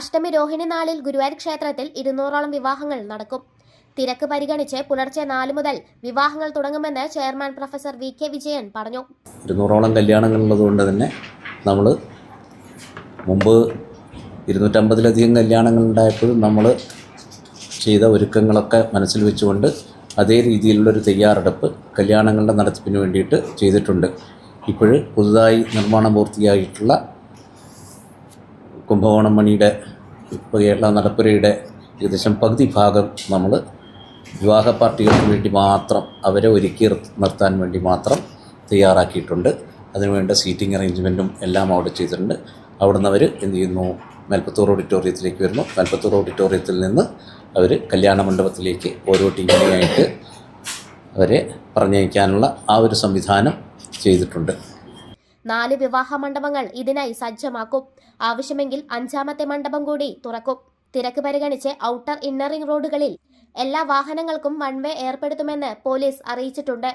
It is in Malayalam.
അഷ്ടമി രോഹിണി നാളിൽ ഗുരുവായൂർ ക്ഷേത്രത്തിൽ 200ഓളം വിവാഹങ്ങൾ നടക്കും. തിരക്ക് പരിഗണിച്ച് പുലർച്ചെ 4 മുതൽ വിവാഹങ്ങൾ തുടങ്ങുമെന്ന് chairman professor V K Vijayan പറഞ്ഞു. 200ഓളം കല്യാണങ്ങളുള്ളതുകൊണ്ട് തന്നെ നമ്മൾ മുമ്പ് 250ലധികം കല്യാണങ്ങളുണ്ടായപ്പോഴും നമ്മൾ ചെയ്ത ഒരുക്കങ്ങളൊക്കെ മനസ്സിൽ വെച്ചുകൊണ്ട് അതേ രീതിയിലുള്ളൊരു തയ്യാറെടുപ്പ് കല്യാണങ്ങളുടെ നടത്തിപ്പിന് വേണ്ടിയിട്ട് ചെയ്തിട്ടുണ്ട്. ഇപ്പോൾ പുതുതായി നിർമ്മാണം പൂർത്തിയായിട്ടുള്ള കുംഭകോണം മണിയുടെ കേരള നടപ്പുരയുടെ ഏകദേശം പകുതി ഭാഗം നമ്മൾ വിവാഹ പാർട്ടികൾക്ക് വേണ്ടി മാത്രം അവരെ ഒരുക്കി നിർത്താൻ വേണ്ടി മാത്രം തയ്യാറാക്കിയിട്ടുണ്ട്. അതിനുവേണ്ട സീറ്റിംഗ് അറേഞ്ച്മെൻറ്റും എല്ലാം അവിടെ ചെയ്തിട്ടുണ്ട്. അവിടുന്ന് അവർ എന്ത് ചെയ്യുന്നു, മേൽപ്പത്തൂർ ഓഡിറ്റോറിയത്തിലേക്ക് വരുന്നു. മേൽപ്പത്തൂർ ഓഡിറ്റോറിയത്തിൽ നിന്ന് അവർ കല്യാണ മണ്ഡപത്തിലേക്ക് ഓരോ ടീമിനെയായിട്ട് അവരെ പറഞ്ഞയക്കാനുള്ള ആ ഒരു സംവിധാനം ചെയ്തിട്ടുണ്ട്. 4 വിവാഹ മണ്ഡപങ്ങൾ ഇതിനായി സജ്ജമാക്കും. ആവശ്യമെങ്കിൽ 5ാമത്തെ മണ്ഡപം കൂടി തുറക്കും. തിരക്ക് പരിഗണിച്ച് ഔട്ടർ ഇന്നർ റിംഗ് റോഡുകളിൽ എല്ലാ വാഹനങ്ങൾക്കും 1 വേ ഏർപ്പെടുത്തുമെന്ന് പോലീസ് അറിയിച്ചിട്ടുണ്ട്.